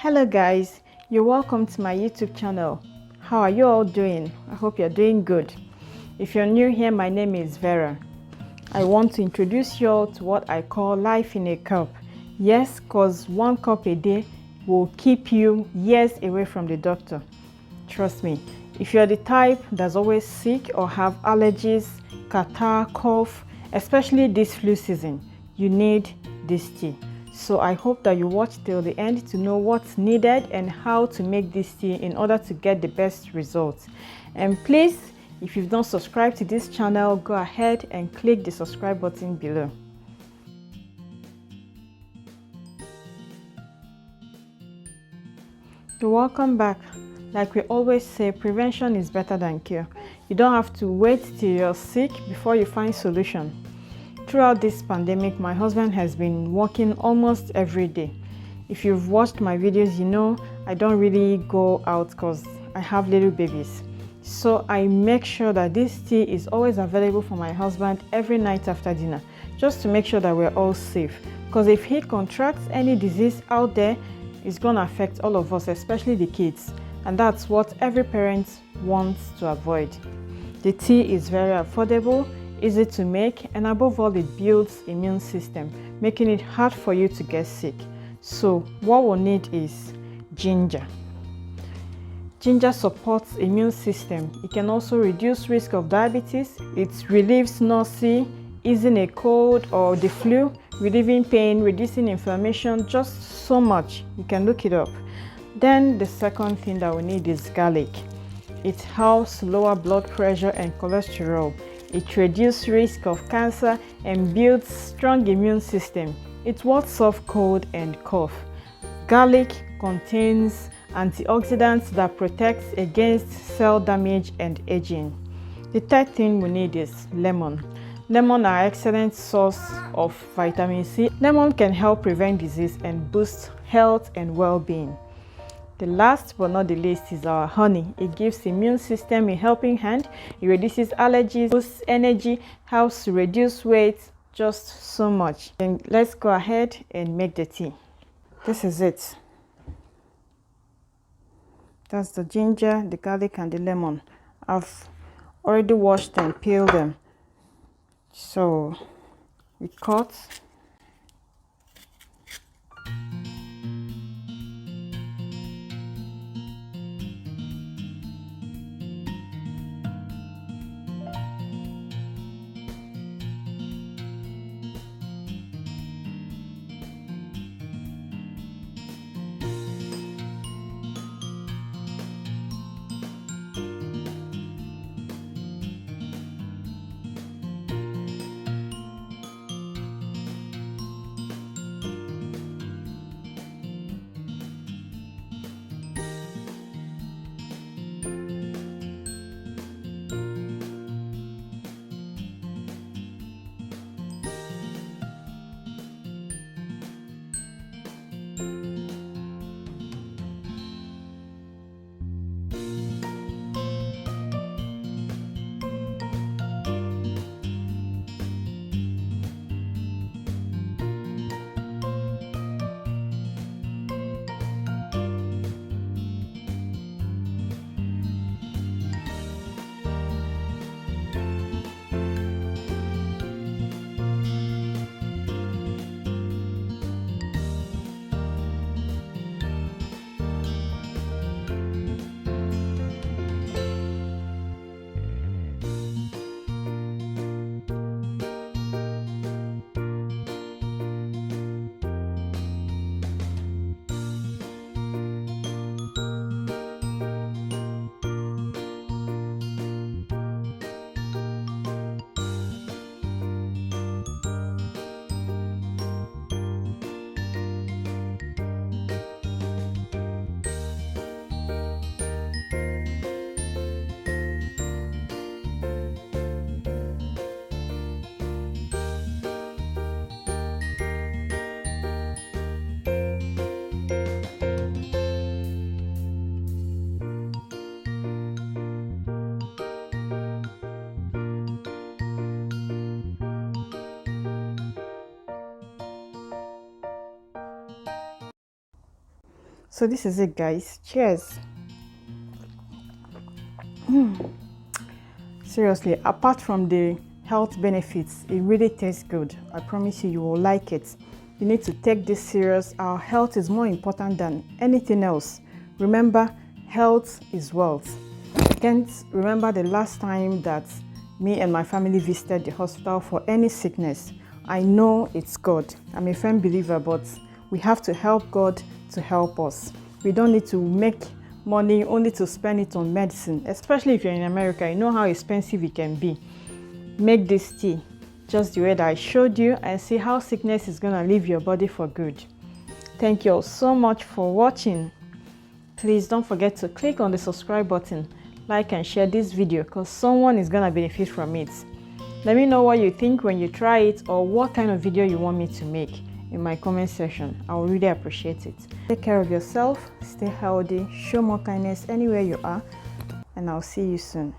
Hello guys, you're welcome to my YouTube channel. How are you all doing? I hope you're doing good. If you're new here, my name is Vera. I want to introduce you all to what I call life in a cup. Yes, cause 1 cup a day will keep you years away from the doctor. Trust me, if you're the type that's always sick or have allergies, catarrh, cough, especially this flu season, you need this tea. So I hope that you watch till the end to know what's needed and how to make this tea in order to get the best results. And please, if you've not subscribed to this channel, go ahead and click the subscribe button below. You're welcome back. Like we always say, prevention is better than cure. You don't have to wait till you're sick before you find solution. Throughout this pandemic, my husband has been working almost every day. If you've watched my videos, you know I don't really go out because I have little babies. So I make sure that this tea is always available for my husband every night after dinner, just to make sure that we're all safe. Because if he contracts any disease out there, it's going to affect all of us, especially the kids. And that's what every parent wants to avoid. The tea is very affordable, easy to make, and above all, it builds immune system, making it hard for you to get sick. So what we'll need is ginger. Ginger supports immune system. It can also reduce risk of diabetes. It relieves nausea, easing a cold or the flu, relieving pain, reducing inflammation, just so much. You can look it up. Then the second thing that we need is garlic. It helps lower blood pressure and cholesterol. It reduces risk of cancer and builds strong immune system. It wards off cold and cough. Garlic contains antioxidants that protects against cell damage and aging. The third thing we need is lemon. Lemon are an excellent source of vitamin C. Lemon can help prevent disease and boost health and well-being. The last but not the least is our honey. It gives immune system a helping hand. It reduces allergies, boosts energy, helps to reduce weight, just so much. And let's go ahead and make the tea. This is it. That's the ginger, the garlic, and the lemon. I've already washed and peeled them. So we cut. So this is it, guys. Cheers. Seriously, apart from the health benefits, it really tastes good. I promise you, you will like it. You need to take this serious. Our health is more important than anything else. Remember, health is wealth. I can't remember the last time that me and my family visited the hospital for any sickness. I know it's God. I'm a firm believer, but we have to help God to help us. We don't need to make money only to spend it on medicine, especially if you're in America. You know how expensive it can be. Make this tea just the way that I showed you and see how sickness is gonna leave your body for good. Thank you all so much for watching. Please don't forget to click on the subscribe button, like and share this video because someone is gonna benefit from it. Let me know what you think when you try it or what kind of video you want me to make in my comment section. I will really appreciate it. Take care of yourself, stay healthy, show more kindness anywhere you are, and I'll see you soon.